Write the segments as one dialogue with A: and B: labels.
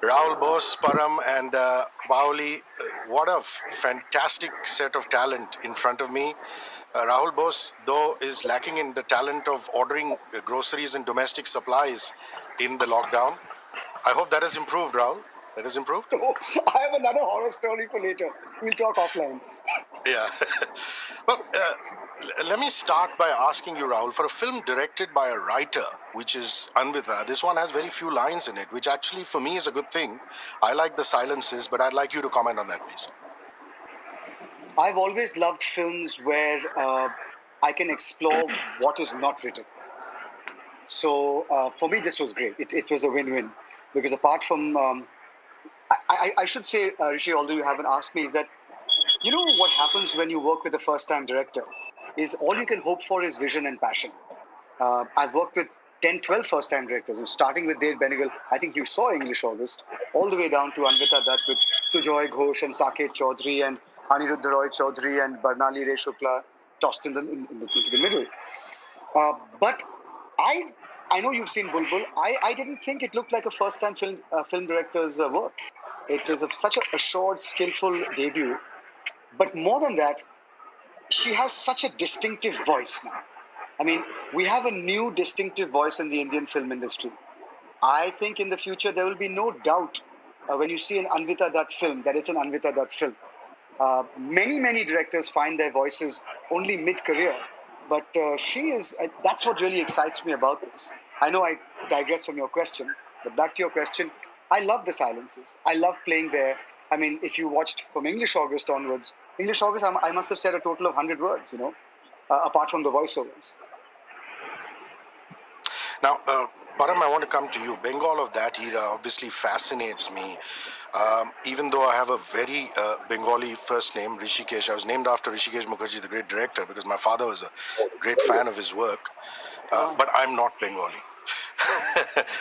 A: Rahul Bose, Param, and Paoli. What a fantastic set of talent in front of me. Rahul Bose, though, is lacking in the talent of ordering groceries and domestic supplies in the lockdown. I hope that has improved, Rahul. That has improved?
B: Oh, I have another horror story for later. We'll talk offline.
A: Yeah. Well, let me start by asking you, Rahul, for a film directed by a writer, which is Anvita, this one has very few lines in it, which actually for me is a good thing. I like the silences, but I'd like you to comment on that, please.
B: I've always loved films where I can explore what is not written. So for me, this was great. It was a win-win because apart from, I should say, Rishi, although you haven't asked me, is that you know what happens when you work with a first-time director is all you can hope for is vision and passion. I've worked with 10, 12 first-time directors, starting with Dave Benegal. I think you saw English August, all the way down to Anvita Dutt with Sujoy Ghosh and Saket Chaudhary and Aniruddha Roy Chaudhary and Barnali Ray Shukla tossed into the middle. But I I know you've seen Bulbbul. I didn't think it looked like a first-time film director's work. It is such a assured, skillful debut. But more than that, she has such a distinctive voice now. I mean, we have a new distinctive voice in the Indian film industry. I think in the future there will be no doubt when you see an Anvita Dutt film that it's an Anvita Dutt film. Many directors find their voices only mid-career, but she is. That's what really excites me about this. I know I digress from your question, but back to your question, I love the silences. I love playing there. I mean, if you watched from English August onwards, English August, I must have said a total of 100 words, apart from the voiceovers.
A: Now, Param, I want to come to you. Bengal of that era obviously fascinates me. Even though I have a very Bengali first name, Hrishikesh, I was named after Hrishikesh Mukherjee, the great director, because my father was a great fan of his work. But I'm not Bengali.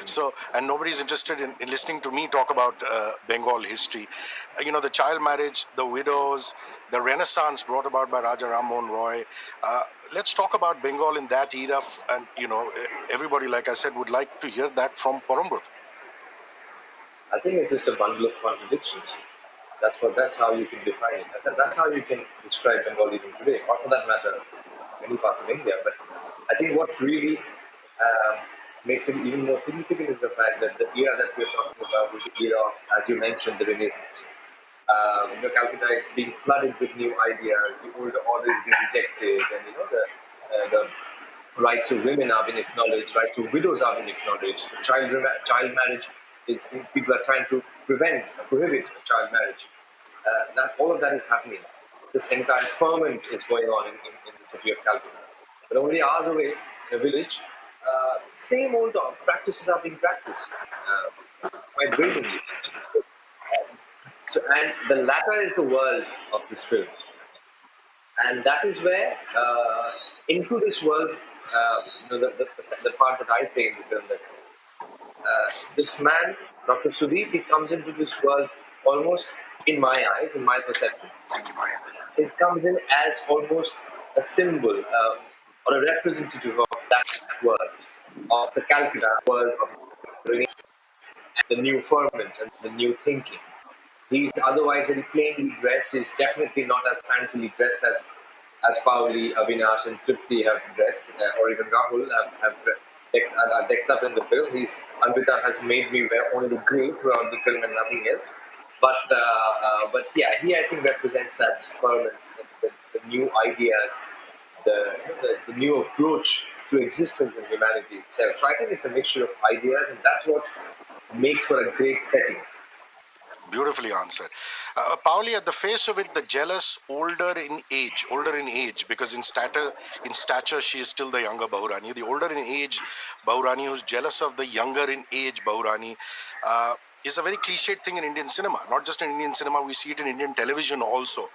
A: So, and nobody's interested in listening to me talk about Bengal history. The child marriage, the widows, the renaissance brought about by Raja Ram Mohan Roy. Let's talk about Bengal in that era. And, everybody, like I said, would like to hear that from Parambrata.
C: I think it's just a bundle of contradictions. That's how you can define it. That's how you can describe Bengal even today, or for that matter, many parts of India. But I think what really makes it even more significant is the fact that the era that we're talking about is the era of, as you mentioned, the Renaissance. Calcutta is being flooded with new ideas. The older order is being rejected, and the rights of women are being acknowledged. Rights of widows are being acknowledged. Child marriage is people are trying to prohibit child marriage. That all of that is happening. This entire ferment is going on in the city of Calcutta. But only hours away, in a village, same old practices are being practiced quite brazenly. And the latter is the world of this film, and that is where into this world, the part that I play in the film, that this man, Dr. Sudeep, he comes into this world almost, in my eyes, in my perception, it comes in as almost a symbol or a representative of that world, of the Calcutta world of the new ferment and the new thinking. He's otherwise very plainly dressed. He's definitely not as fancily dressed as Paoli, Avinash, and Tripti have dressed, or even Rahul are decked up in the film. Anvita has made me wear only grey throughout the film and nothing else. But yeah, he I think represents that ferment, the new ideas, the new approach to existence and humanity itself. So I think it's a mixture of ideas, and that's what makes for a great setting.
A: Beautifully answered. Pauli, at the face of it, the jealous, older in age, because in stature, she is still the younger Bahurani. The older in age Bahurani, who's jealous of the younger in age Bahurani, is a very cliched thing in Indian cinema. Not just in Indian cinema, we see it in Indian television also.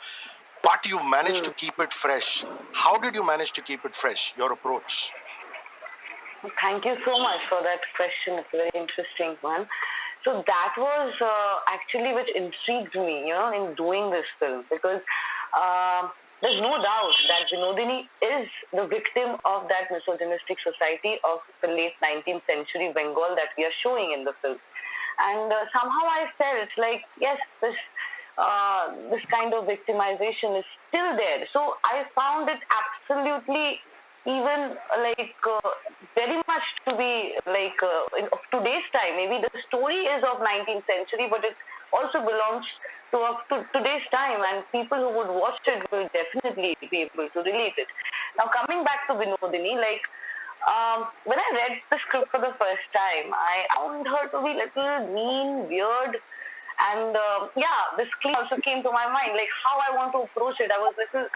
A: But you've managed to keep it fresh. How did you manage to keep it fresh? Your approach?
D: Thank you so much for that question. It's a very interesting one. So that was actually which intrigued me, in doing this film, because there's no doubt that Vinodini is the victim of that misogynistic society of the late 19th century Bengal that we are showing in the film. And somehow I felt like, yes, this kind of victimization is still there. So I found it absolutely even very much to be of today's time. Maybe the story is of 19th century, but it also belongs to today's time, and people who would watch it will definitely be able to relate it. Now, coming back to Vinodini, when I read the script for the first time, I found her to be a little mean, weird, and this screen also came to my mind, like how I want to approach it. I was a little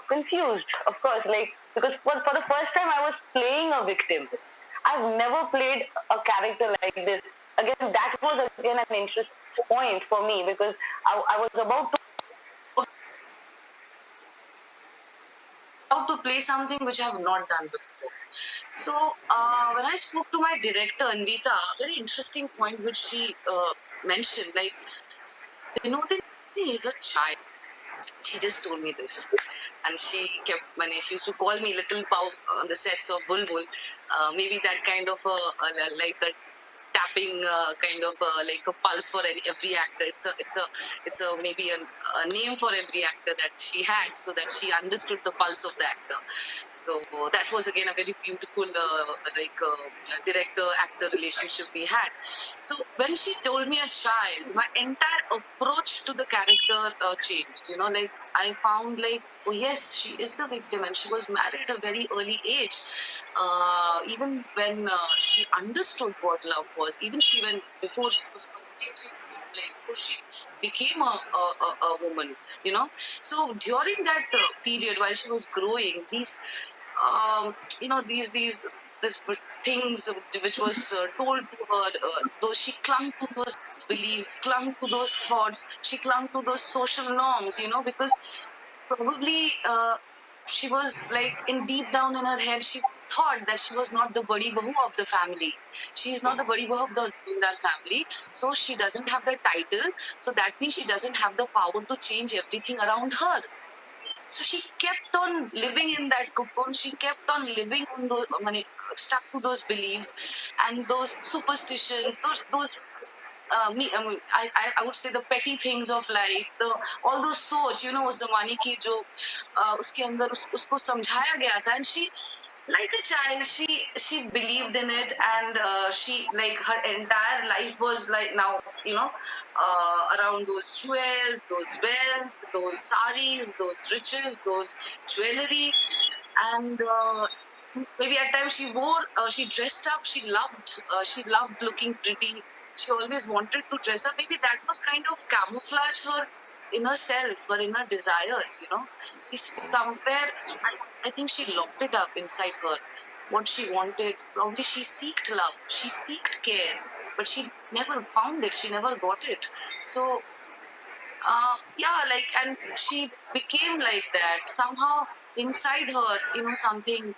D: confused, of course, because for the first time I was playing a victim. I've never played a character like this. Again, that was again an interest point for me, because I was
E: about to play something which I have not done before. So when I spoke to my director Anvita, very interesting point which she mentioned, like, Vinodini is a child. She just told me this, and she used to call me Little Pow on the sets of Bulbbul. Maybe that kind of like a tapping kind of like a pulse for every actor. It's a maybe a name for every actor that she had, so that she understood the pulse of the actor. So that was again a very beautiful director actor relationship we had. So when she told me a child, my entire approach to the character changed. Like, I found like, oh yes, she is the victim, and she was married at a very early age. Even when she understood what love was, even before she was completely, like, before she became a woman, So during that period, while she was growing, these things which was told to her, though she clung to those beliefs, clung to those thoughts, she clung to those social norms, because probably she was like, in deep down in her head, she thought that she was not the badi bahu of the family. She is not the badi bahu of the Zamindar family, so she doesn't have the title. So that means she doesn't have the power to change everything around her. So she kept on living in that cocoon. She kept on living on those, stuck to those beliefs and those superstitions, those I would say the petty things of life, all those सोच, उस जमाने की जो उसके अंदर उसको समझाया गया था, and she, like a child, she believed in it, and she, like, her entire life was like, now, around those jewels, those wealth, those saris, those riches, those jewelry, and maybe at times she dressed up, she loved looking pretty. She always wanted to dress up. Maybe that was kind of camouflage her inner self, her inner desires. She somewhere, I think she locked it up inside her, what she wanted. Probably she seeked love, she seeked care, but she never found it, she never got it. So and she became like that somehow inside her, something.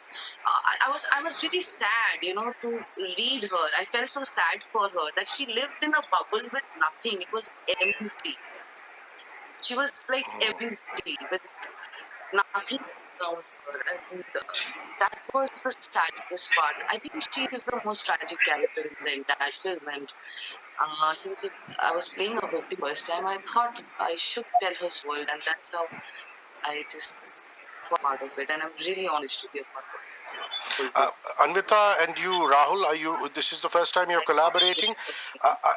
E: I was really sad, to read her. I felt so sad for her, that she lived in a bubble with nothing. It was empty. She was like empty with nothing around her, and that was the saddest part. I think she is the most tragic character in the entire film, and since I was playing a victim first time, I thought I should tell her world, and that's how I just thought part of it. And I'm really honored to be a part of it.
A: Anvita and you, Rahul, this is the first time you're collaborating.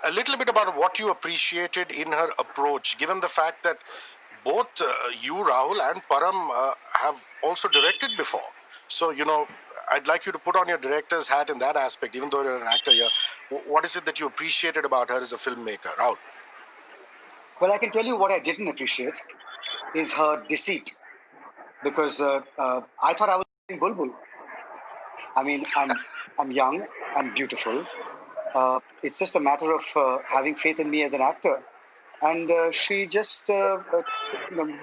A: A little bit about what you appreciated in her approach, given the fact that both you, Rahul, and Param have also directed before. So, I'd like you to put on your director's hat in that aspect, even though you're an actor here. What is it that you appreciated about her as a filmmaker, Rahul?
B: Well, I can tell you what I didn't appreciate is her deceit, because I thought I was in Bulbbul. I mean, I'm young and beautiful. It's just a matter of having faith in me as an actor. And she just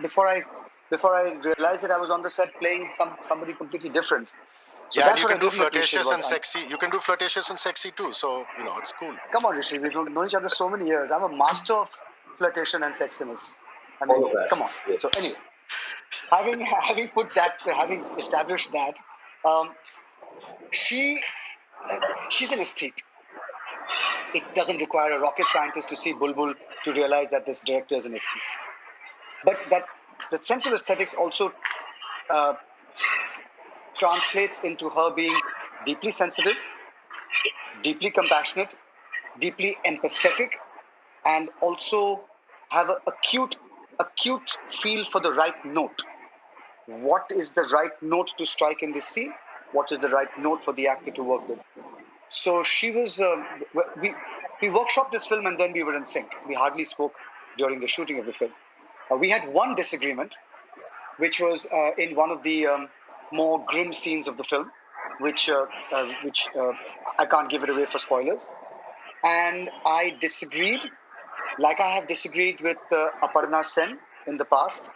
B: before I realized that I was on the set playing somebody completely different. So
A: Yeah, and
B: that's
A: you
B: what I
A: can do
B: didn't appreciate.
A: flirtatious and sexy. You can do flirtatious and sexy too. So, it's cool.
B: Come on, Hrishi, we've known each other so many years. I'm a master of flirtation and sexiness. I
C: All
B: mean,
C: of that.
B: come on.
C: Yes.
B: So anyway, having established that, um, she's an aesthete. it doesn't require a rocket scientist to see Bulbbul to realize that this director is an aesthete. But that sense of aesthetics also uh, translates into her being deeply sensitive, deeply compassionate, deeply empathetic, and also have an acute feel for the right note. What is the right note to strike in this scene? What is the right note for the actor to work with? So she was. We workshopped this film and then we were in sync. We hardly spoke during the shooting of the film. We had one disagreement, which was in one of the more grim scenes of the film, which I can't give it away for spoilers. And I disagreed, like I have disagreed with Aparna Sen in the past,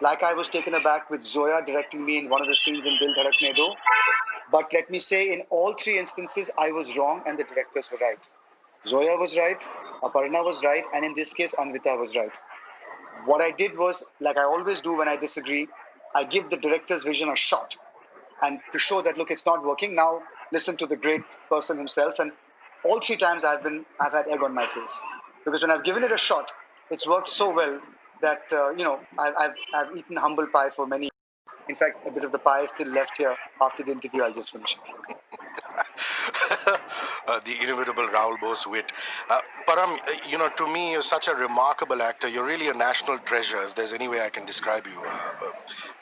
B: like I was taken aback with Zoya directing me in one of the scenes in Dil Dhadakne Do. But let me say, in all three instances, I was wrong and the directors were right. Zoya was right, Aparna was right, and in this case, Anvita was right. What I did was, like I always do when I disagree, I give the director's vision a shot. And to show that, look, it's not working, now listen to the great person himself. And all three times I've had egg on my face. Because when I've given it a shot, it's worked so well that, I've eaten humble pie for many years. In fact, a bit of the pie is still left here after the interview I'll just finish.
A: The inimitable Rahul Bose wit. Param, to me, you're such a remarkable actor. You're really a national treasure, if there's any way I can describe you,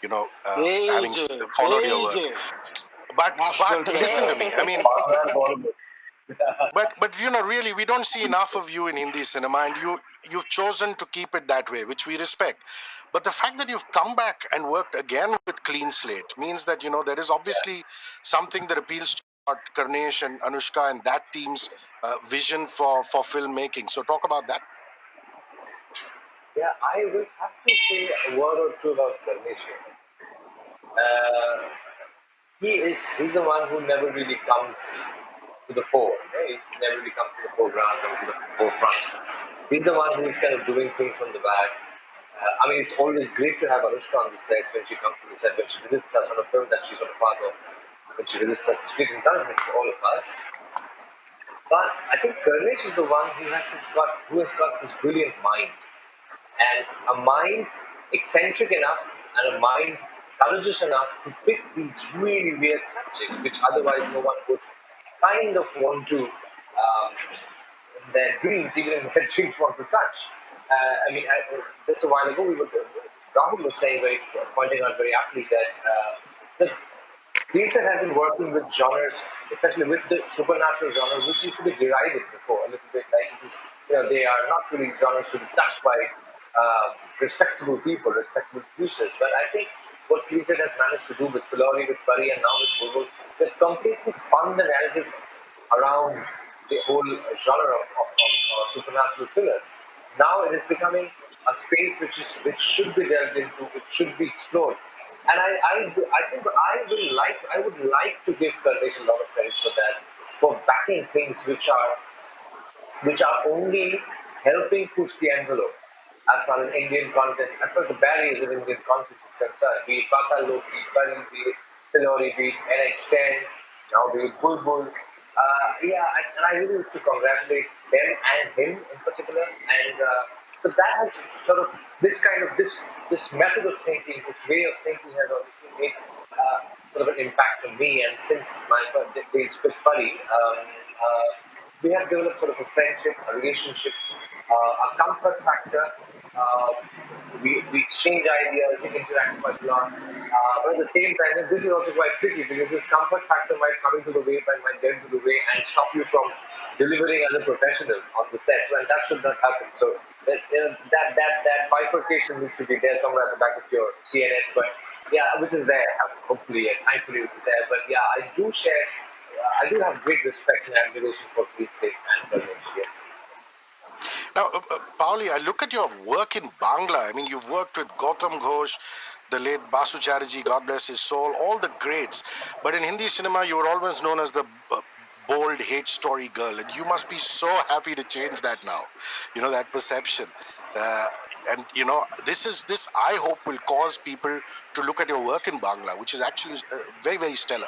A: having followed your work. But
B: National
A: listen
B: treasure.
A: to me. I mean,
C: Partner Bollywood.
A: but really, we don't see enough of you in Hindi cinema, and you've chosen to keep it that way, which we respect. But the fact that you've come back and worked again with Clean Slate means that there is obviously something that appeals to Karnesh and Anushka and that team's vision for filmmaking. So talk about that.
C: Yeah, I will have to say a word or two about Karnesh. Uh, he's the one who never really comes to the fore. He's never really comes to the foreground, comes to the forefront. He's the one who's kind of doing things from the back. I mean, it's always great to have Anushka on the set when she comes to the set, when she visits us on a film that she's not a part of, when she visits us. It's great encouragement for all of us. But I think Karnesh is the one who has got this brilliant mind, and a mind eccentric enough and a mind courageous enough to pick these really weird subjects which otherwise no one would kind of want to their dreams, even if their dreams want to touch. Just a while ago, Rahul was saying, pointing out very aptly that Research has been working with genres, especially with the supernatural genre, which used to be derided before a little bit. Like it is, they are not really genres to be touched by respectable people, respectable producers. But I think what Research has managed to do with Filori, with Pari, and now with Bulbbul, they've completely spun the narrative around the whole genre of supernatural thrillers. Now it is becoming a space which should be delved into, which should be explored. And I would like to give Kardesh a lot of credit for that, for backing things which are only helping push the envelope as far as Indian content, as far as the barriers of Indian content is concerned, be it Pakalo, be it Pari, be it Filori, be it NH10, now be it Bulbbul. And I really wish to congratulate them and him in particular. And so that has sort of this method of thinking, this way of thinking has obviously made sort of an impact on me. And since my days with Pari, we have developed sort of a friendship, a relationship, a comfort factor. Uh, we exchange ideas, we interact quite a lot. But at the same time, this is also quite tricky because this comfort factor might come into the way, might get into the way, and stop you from delivering as a professional on the set. So, and that should not happen. So that bifurcation needs to be there somewhere at the back of your CNS. But yeah, which is there, hopefully, and thankfully, it's there. But yeah, I do have great respect and admiration for Pete State and Karnesh, yes.
A: Now, Paoli, I look at your work in Bangla. I mean, you've worked with Gautam Ghosh, the late Basu Chatterjee, God bless his soul, all the greats. But in Hindi cinema, you were always known as the bold hate story girl. And you must be so happy to change that now, that perception. And this I hope will cause people to look at your work in Bangla, which is actually very, very stellar.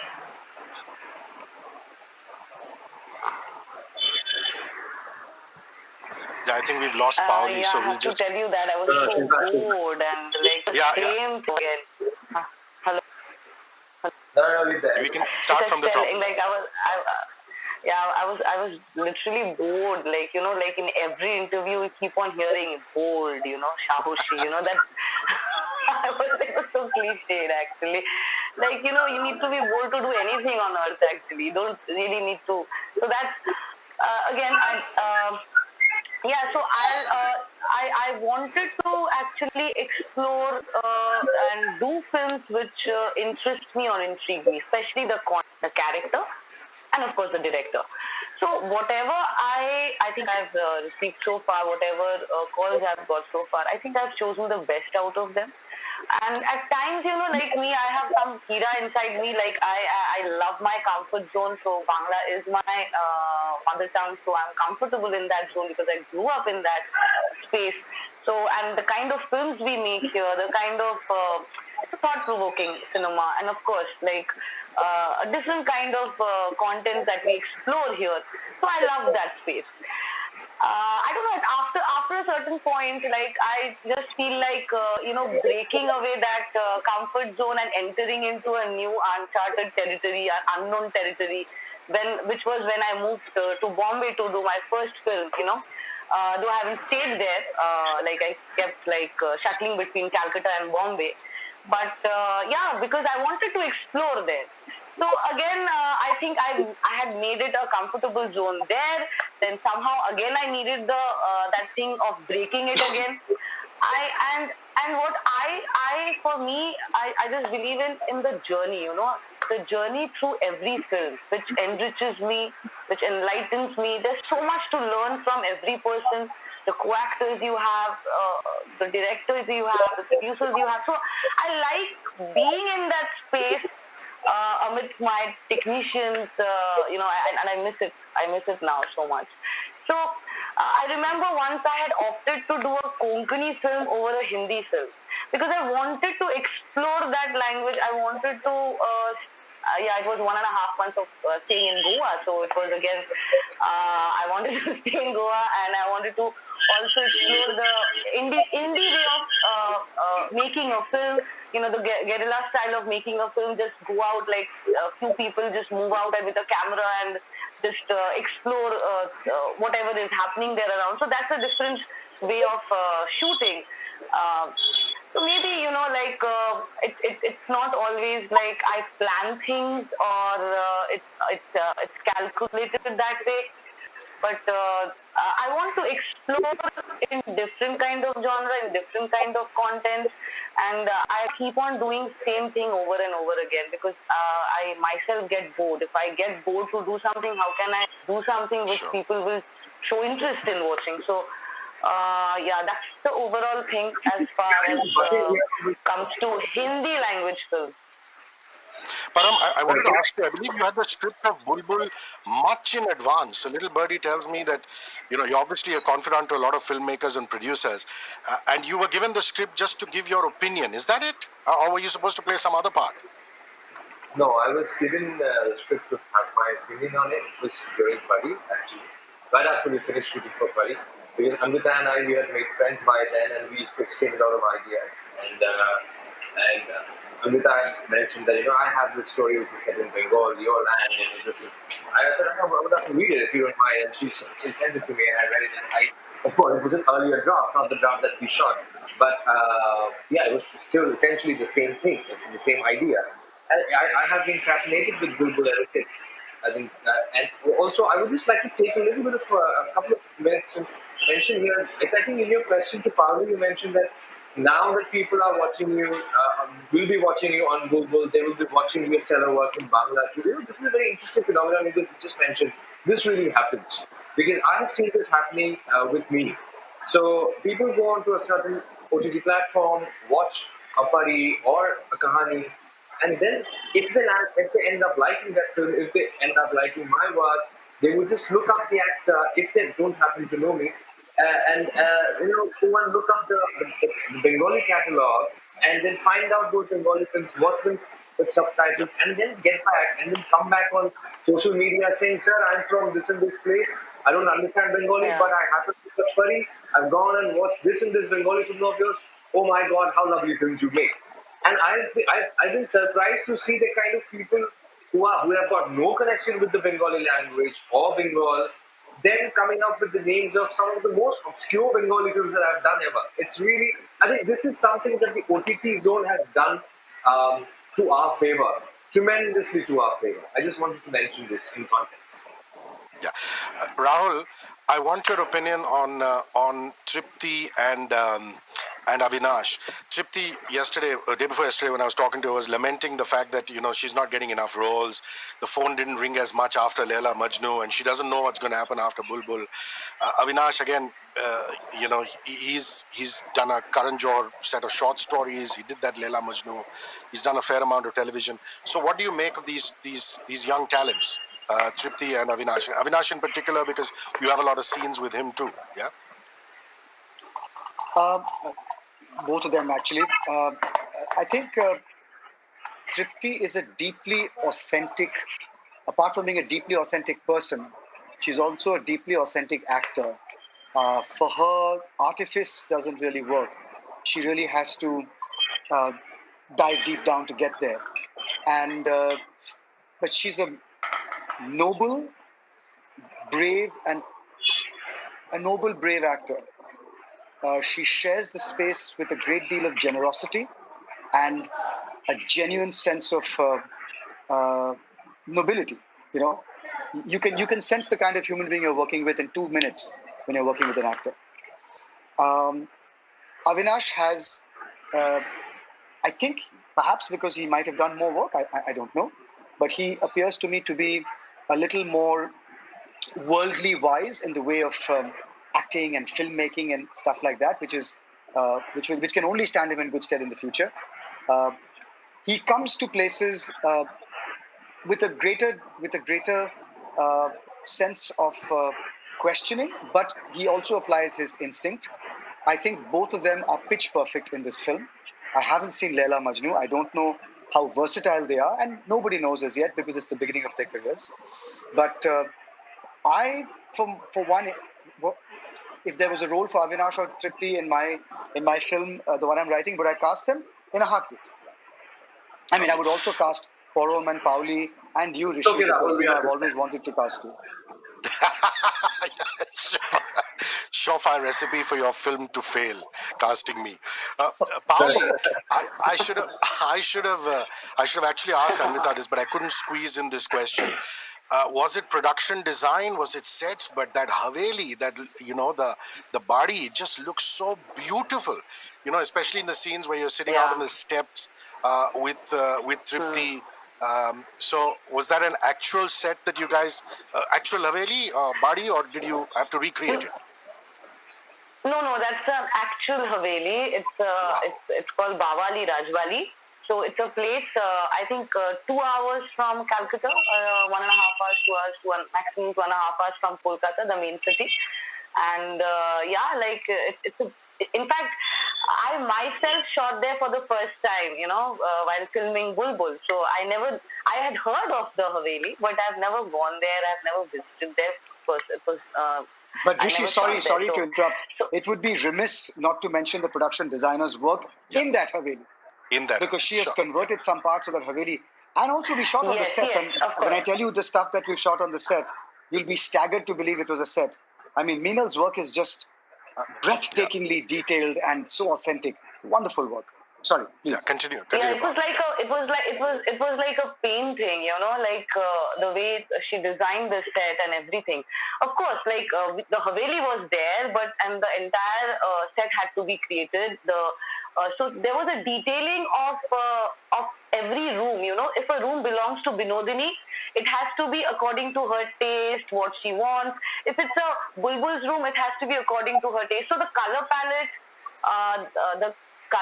A: Yeah, I think we've lost Paoli,
D: Yeah,
A: so
D: I
A: we'll
D: have to
A: just.
D: tell you that I was
C: No,
D: so
C: she's not.
D: bored and like the
A: Yeah, yeah.
D: same thing again. Hello.
C: No, we're there.
A: We can
D: Yes,
A: start
D: I was
A: from the top.
D: telling like yeah, I was literally bored. Like, like in every interview, we keep on hearing bold, shahushi, that it was so cliched actually. Like, you need to be bold to do anything on earth actually. You don't really need to. So that's, again, so I wanted to actually explore and do films which interest me or intrigue me, especially the character, and of course the director. So whatever I think I've received so far, whatever calls I've got so far, I think I've chosen the best out of them. And at times, like me, I have some Hira inside me. Like I love my comfort zone. So Bangla is my mother tongue. So I'm comfortable in that zone because I grew up in that space. So, and the kind of films we make here, the kind of it's a thought-provoking cinema, and of course, like a different kind of content that we explore here. So I love that space. I don't know. After a certain point, like I just feel like breaking away that comfort zone and entering into a new uncharted territory, unknown territory. Which was when I moved to Bombay to do my first film. Though I haven't stayed there, like I kept like shuttling between Calcutta and Bombay. But yeah, because I wanted to explore there. So again, I think I had made it a comfortable zone there. Then somehow again I needed the that thing of breaking it again. I and what I for me I just believe in the journey. The journey through every film, which enriches me, which enlightens me. There's so much to learn from every person. The co-actors you have, the directors you have, the producers you have. So I like being in that space amidst my technicians, and I miss it. I miss it now so much. So I remember once I had opted to do a Konkani film over a Hindi film because I wanted to explore that language. I wanted to, it was 1.5 months of staying in Goa. So it was again, I wanted to stay in Goa and I wanted to also explore the indie way of making a film. The guerrilla style of making a film. Just go out like a few people, just move out with a camera and just explore whatever is happening there around. So that's a different way of shooting. So maybe it's not always like I plan things or it's calculated that way. But I want to explore in different kind of genre, in different kind of content, and I keep on doing same thing over and over again because I myself get bored. If I get bored to do something, how can I do something which
A: Sure.
D: people will show interest in watching? So, that's the overall thing as far as comes to Hindi language films.
A: Param, I wanted to ask you, I believe you had the script of Bulbbul much in advance. A little birdie tells me that, you're obviously a confidant to a lot of filmmakers and producers, and you were given the script just to give your opinion. Is that it? Or were you supposed to play some other part?
C: No, I was given the script to have my opinion on it. It was during Pari, actually. Right after we finished shooting for Pari. Because Amrita and I, we had made friends by then and we used to exchange a lot of ideas. And Amrita mentioned that, I have this story which is set in Bengal, your land, and this is. I said, I would have to read it if you don't mind. And she sent it to me and I read it. And of course, it was an earlier draft, not the draft that we shot. But yeah, it was still essentially the same thing. It's the same idea. I have been fascinated with Bulbbul ever since. I think, and also I would just like to take a little bit of a couple of minutes and mention here. I think in your question to Paoli, you mentioned that now that people are watching you, will be watching you on Bulbbul, they will be watching your stellar work in Bangla too. This is a very interesting phenomenon you just mentioned. This really happens because I have seen this happening with me. So people go onto a certain OTT platform, watch a pari or a kahani, and then if they end up liking that film, if they end up liking my work, they will just look up the actor if they don't happen to know me, and go and look up the Bengali catalog and then find out those Bengali films, watch them with subtitles, and then get back and then come back on social media saying, "Sir, I'm from this and this place. I don't understand Bengali,
D: Yeah.
C: but I happen to be a furry. I've gone and watched this and this Bengali film of yours. Oh my God, how lovely films you make! And I've been surprised to see the kind of people who have got no connection with the Bengali language or Bengal, then coming up with the names of some of the most obscure Bengali films that I've done ever. It's really, I think this is something that the OTT zone has done to our favor, tremendously to our favor. I just wanted to mention this in context.
A: Yeah, Rahul, I want your opinion on Tripti and Avinash. Tripti yesterday, day before yesterday, when I was talking to her, was lamenting the fact that she's not getting enough roles. The phone didn't ring as much after Leila Majnu, and she doesn't know what's going to happen after Bulbbul. Avinash again, he's done a Karan Johar set of short stories. He did that Leila Majnu. He's done a fair amount of television. So, what do you make of these young talents? Tripti and Avinash. Avinash in particular, because you have a lot of scenes with him too. Yeah.
B: Um, both of them actually. I think Tripti is a deeply authentic. Apart from being a deeply authentic person, she's also a deeply authentic actor. For her, artifice doesn't really work. She really has to uh, dive deep down to get there. And but she's a noble, brave, and a noble, brave actor. She shares the space with a great deal of generosity and a genuine sense of nobility. You know, you can sense the kind of human being you're working with in 2 minutes when you're working with an actor. Um, Avinash has, I think, perhaps because he might have done more work, I don't know, but he appears to me to be a little more worldly wise in the way of acting and filmmaking and stuff like that, which can only stand him in good stead in the future. Uh, he comes to places with a greater uh, sense of questioning, but he also applies his instinct. I think both of them are pitch perfect in this film. I haven't seen Leila Majnu. I don't know how versatile they are, and nobody knows as yet because it's the beginning of their careers. But I, for one, if there was a role for Avinash or Tripti in my film, the one I'm writing, would I cast them in a heartbeat? I mean, I
A: Okay.
B: would also cast Porom and Paoli and you,
C: It's okay,
B: Rishi,
C: Rahul,
B: because
C: we
B: I've always
C: understand.
B: wanted to cast you.
A: Sure. Surefire recipe for your film to fail, casting me. Paoli, I should have I should have actually asked Anvita this, but I couldn't squeeze in this question. Was it production design? Was it sets? But that Haveli, that the body, it just looks so beautiful. Especially in the scenes where you're sitting out on
D: Yeah.
A: the steps with
D: Hmm.
A: Tripti. So was that an actual set that you guys, actual Haveli body, or did you have to recreate it?
D: No, no, that's an actual Haveli. It's
A: Wow.
D: it's called Bawali Rajwali. So it's a place. I think 2 hours from Calcutta, 1.5 hours, 2 hours, maximum 2.5 hours from Kolkata, the main city. And yeah, like it's a. In fact, I myself shot there for the first time. While filming Bulbbul. So I had heard of the Haveli, but I've never gone there. I've never visited there. First, it was.
B: But
D: I
B: Rishi,
D: never
B: sorry,
D: shot there.
B: sorry to interrupt.
D: So
B: It would be remiss not to mention the production designer's work
A: Yeah,
B: in that Haveli,
A: in that
B: because
A: Haveli.
B: she has
A: Sure. Yeah.
B: converted some parts of that Haveli. And also, we shot on the
D: yes,
B: sets.
D: yes,
B: And
D: of
B: when I
D: course.
B: tell you the stuff that we've shot on the set, you'll be staggered to believe it was a set. I mean, Meenal's work is just
A: Yeah.
B: breathtakingly detailed and so authentic. Wonderful work. Sorry,
A: Yeah.
B: please.
A: Continue.
D: Yeah,
A: Continue,
D: it was
A: Paoli.
D: like
A: Yeah.
D: a painting, like the way she designed the set and everything. Of course, like the Haveli was there, and the entire set had to be created. So there was a detailing of every room. If a room belongs to Binodini, it has to be according to her taste, what she wants. If it's a Bulbbul's room, it has to be according to her taste. So the color palette, the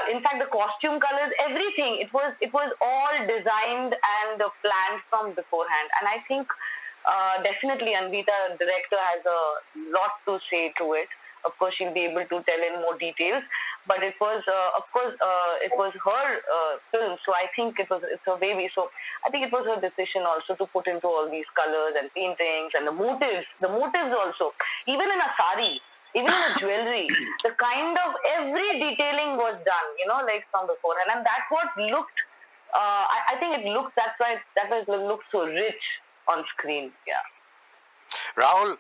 D: in fact the costume colors, everything, it was all designed and planned from beforehand. And I think definitely Anvita, director, has a lot to say to it. Of course, she'll be able to tell in more details. but it was, of course, it was her film, so I think it's her baby. So I think it was her decision also to put into all these colors and paintings and the motives also, even in a sari, even in a jewelry, the kind of every detailing was done, like from beforehand, and that's what looked. I think it looks. That's why it looks so rich on screen. Yeah.
A: Rahul,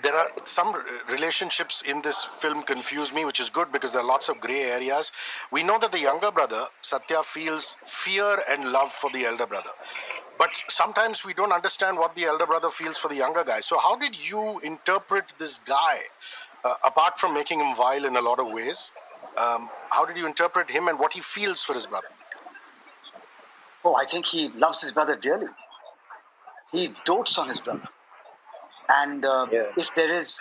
A: there are some relationships in this film confuse me, which is good because there are lots of gray areas. We know that the younger brother, Satya, feels fear and love for the elder brother. But sometimes we don't understand what the elder brother feels for the younger guy. So how did you interpret this guy, apart from making him vile in a lot of ways? How did you interpret him and what he feels for his brother?
B: Oh, I think he loves his brother dearly. He dotes on his brother. And
C: Yeah.
B: if there is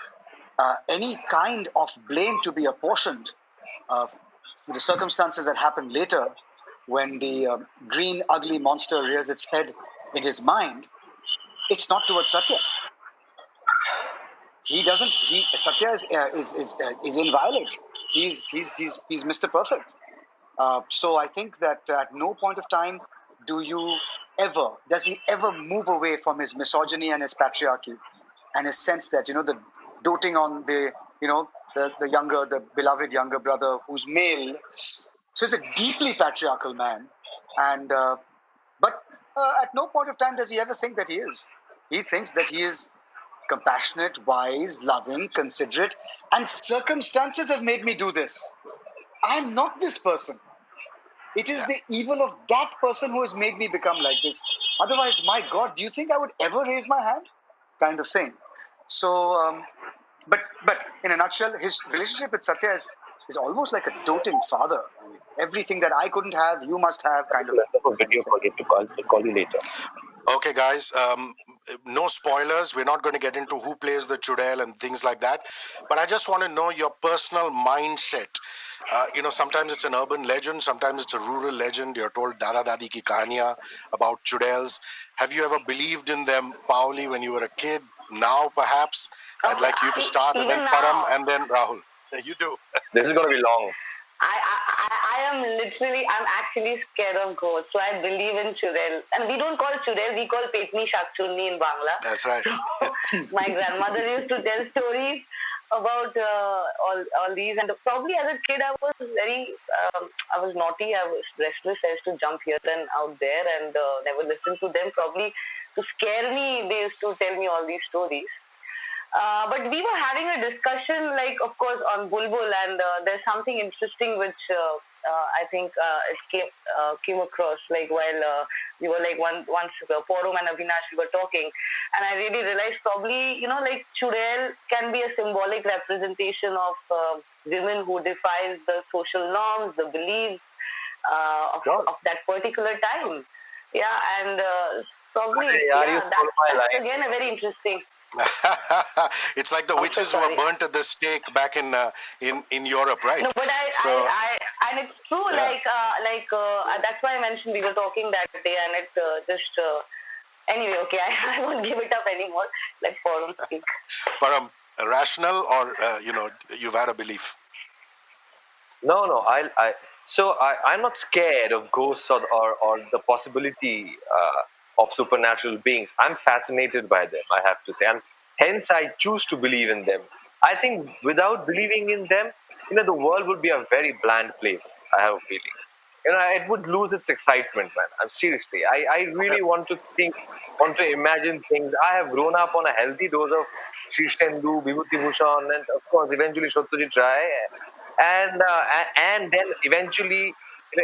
B: any kind of blame to be apportioned for the circumstances that happen later when the green, ugly monster rears its head in his mind, it's not towards Satya. He doesn't. Satya is inviolate. He's Mr. Perfect. So I think that at no point of time does he ever move away from his misogyny and his patriarchy and his sense that the doting on the beloved younger brother who's male. So he's a deeply patriarchal man, and but at no point of time does he ever think that he is. He thinks that he is compassionate, wise, loving, considerate, and circumstances have made me do this. I'm not this person. It is
A: Yeah.
B: the evil of that person who has made me become like this. Otherwise, my God, do you think I would ever raise my hand? Kind of thing. So, but in a nutshell, his relationship with Satya is almost like a doting father. I mean, everything that I couldn't have, you must have, kind of
C: Left of a video
B: thing.
C: call you to call you later.
A: Okay, guys, no spoilers. We're not going to get into who plays the Chudel and things like that. But I just want to know your personal mindset. Sometimes it's an urban legend, sometimes it's a rural legend. You're told Dada Dadi ki kahaniya about Chudels. Have you ever believed in them, Paoli, when you were a kid? Now, perhaps? I'd
D: Okay.
A: like you to start, and then
D: Even
A: Param,
D: now,
A: and then Rahul. You do.
C: This is going to be long.
D: I am literally, I'm actually scared of ghosts. So I believe in churel. And we don't call churel, we call petni shakchurni in Bangla.
A: That's right.
D: So my grandmother used to tell stories about all these. And probably as a kid, I was naughty, I was restless. I used to jump here and out there and never listen to them. Probably to scare me, they used to tell me all these stories. But we were having a discussion, like, of course, on Bulbbul, and there's something interesting which I think it came across, like, while we were, like, once Porum and Avinash, we were talking, and I really realized probably, like, Churel can be a symbolic representation of women who defies the social norms, the beliefs of that particular time. Yeah, and probably,
C: Yeah, you
D: yeah,
C: stole my
D: that's
C: line.
D: again a very interesting.
A: It's like the
D: I'm so
A: witches who were
D: sorry.
A: burnt at the stake back in Europe,
D: No,
A: right?
D: but
A: So
D: and it's true.
A: yeah,
D: That's why I mentioned we were talking that day, and it just anyway. Okay, I won't give it up anymore. Let Forum speak.
A: Param, rational or you've had a belief.
C: No, no. I'm not scared of ghosts or the possibility of supernatural beings. I'm fascinated by them, I have to say. And hence I choose to believe in them. I think without believing in them, the world would be a very bland place, I have a feeling. It would lose its excitement, man. I'm seriously. I really want to imagine things. I have grown up on a healthy dose of Shishendu, Vibhuti Bhushan, and of course, eventually Satyajit Ray, and then eventually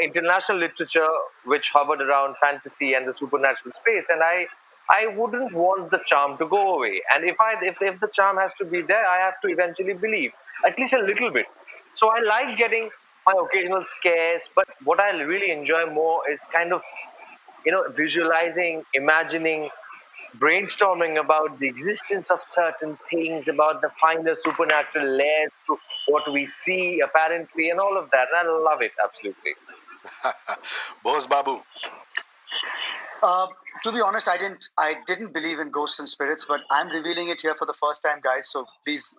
C: international literature which hovered around fantasy and the supernatural space. And I wouldn't want the charm to go away. And if the charm has to be there, I have to eventually believe at least a little bit. So I like getting my occasional scares, but what I really enjoy more is kind of visualizing, imagining, brainstorming about the existence of certain things, about the finer supernatural layers to what we see apparently, and all of that. And I love it absolutely.
A: Bose Babu.
B: Uh, to be honest, I didn't believe in ghosts and spirits, but I'm revealing it here for the first time, guys. So please,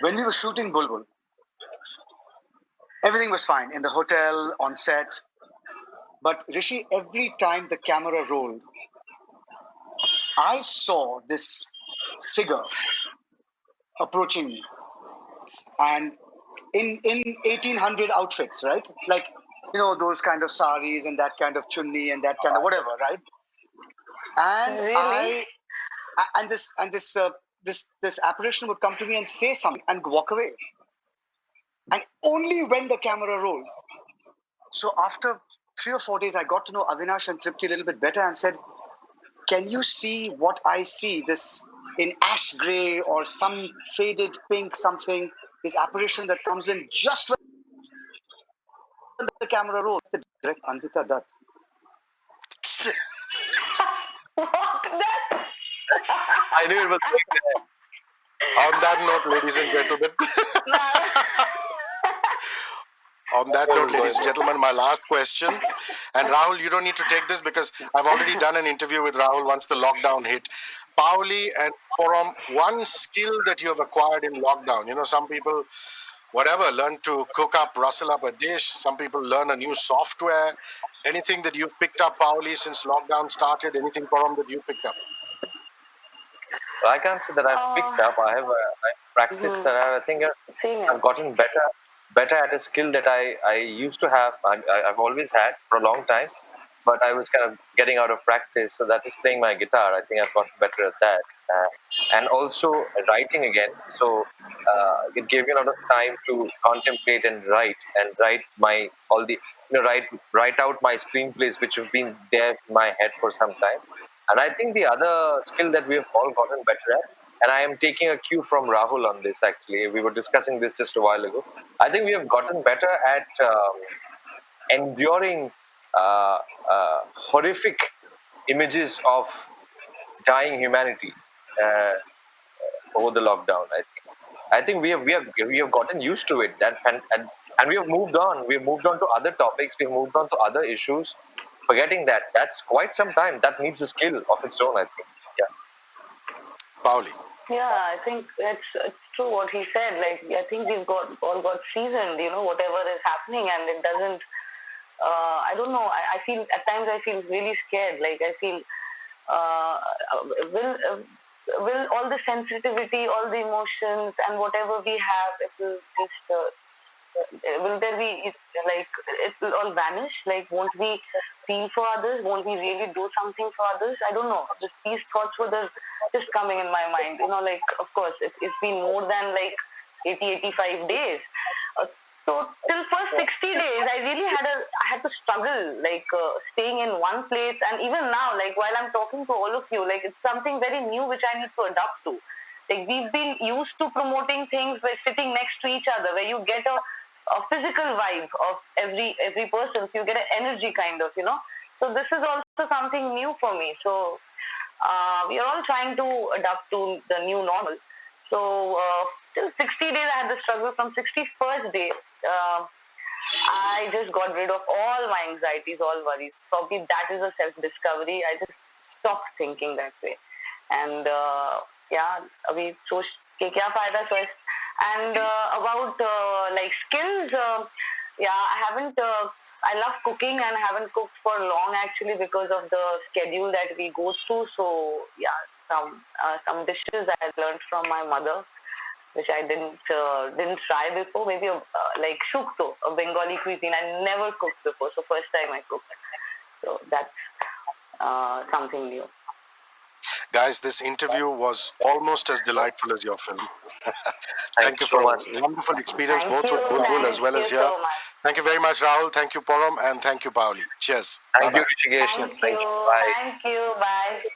B: when we were shooting Bulbul, Everything was fine in the hotel, on set. But Rishi, every time the camera rolled, I saw this figure approaching me, and in 1800 outfits, right? Like, those kind of saris and that kind of chunni and that kind of whatever, right? And
D: Really?
B: this apparition would come to me and say something and walk away, and only when the camera rolled. So after 3 or 4 days, I got to know Avinash and Tripti a little bit better and said, "Can you see what I see? This in ash gray or some faded pink something. This apparition that comes in just when the camera rolls." The direct Anvita Dutt.
D: What? That?
C: I knew it was going there.
A: On that note, ladies and gentlemen.
D: No.
A: On that note, ladies and gentlemen, my last question. And Rahul, you don't need to take this because I've already done an interview with Rahul once the lockdown hit. Paoli and Param, one skill that you have acquired in lockdown. Some people, whatever, learn to cook up, rustle up a dish. Some people learn a new software. Anything that you've picked up, Paoli, since lockdown started? Anything, Param, that you picked up?
C: I can't say that I've picked up. I've practiced. I think
D: Same
C: I've
D: here.
C: gotten better at a skill that I used to have. I've always had for a long time, but I was kind of getting out of practice. So that is playing my guitar. I think I've gotten better at that, and also writing again. So it gave me a lot of time to contemplate and write my all the write out my screenplays which have been there in my head for some time. And I think the other skill that we have all gotten better at, and I am taking a cue from Rahul on this actually, we were discussing this just a while ago. I think we have gotten better at enduring horrific images of dying humanity over the lockdown. I think we have gotten used to it. And we have moved on. We have moved on to other topics. We have moved on to other issues, forgetting that that's quite some time. That needs a skill of its own. I think. Yeah.
A: Paoli.
D: Yeah, I think it's true what he said. Like, I think we've all got seasoned, whatever is happening, and it doesn't. I don't know. I feel at times I feel really scared. Like, I feel uh, will will all the sensitivity, all the emotions, and whatever we have, it will just will there be like it will all vanish? Like, won't we feel for others? Won't we really do something for others? I don't know. These thoughts were just coming in my mind. Like, of course, it's been more than like 85 days. Uh, so till first 60 days, I had to struggle, like staying in one place, and even now, like while I'm talking to all of you, like it's something very new which I need to adapt to. Like, we've been used to promoting things by sitting next to each other, where you get a physical vibe of every person, so you get an energy kind of. So this is also something new for me. So we are all trying to adapt to the new normal. So till 60 days, I had the struggle. From 61st day, I just got rid of all my anxieties, all worries. Probably that is a self-discovery. I just stopped thinking that way. And yeah, अभी सोच के क्या फायदा choice. And about like skills, yeah, I haven't. I love cooking and haven't cooked for long actually because of the schedule that we go through. So yeah, some dishes I learned from my mother, which I didn't try before. Maybe like shukto, a Bengali cuisine. I never cooked before, so first time I cooked. So that's something new.
A: Guys, this interview was almost as delightful as your film.
C: Thank
A: Thank
C: you
A: you for
C: so
A: a
C: much.
A: wonderful experience,
D: Thank
A: both
D: you,
A: with Bulbbul as well as
D: thank you
A: here.
D: so much.
A: Thank you very much, Rahul. Thank you, Param. And thank you, Paoli. Cheers.
C: Thank you,
A: Bye-bye.
C: Hrishikesh.
D: Thank
C: Thank you.
D: you,
C: Bye.
D: thank you, bye.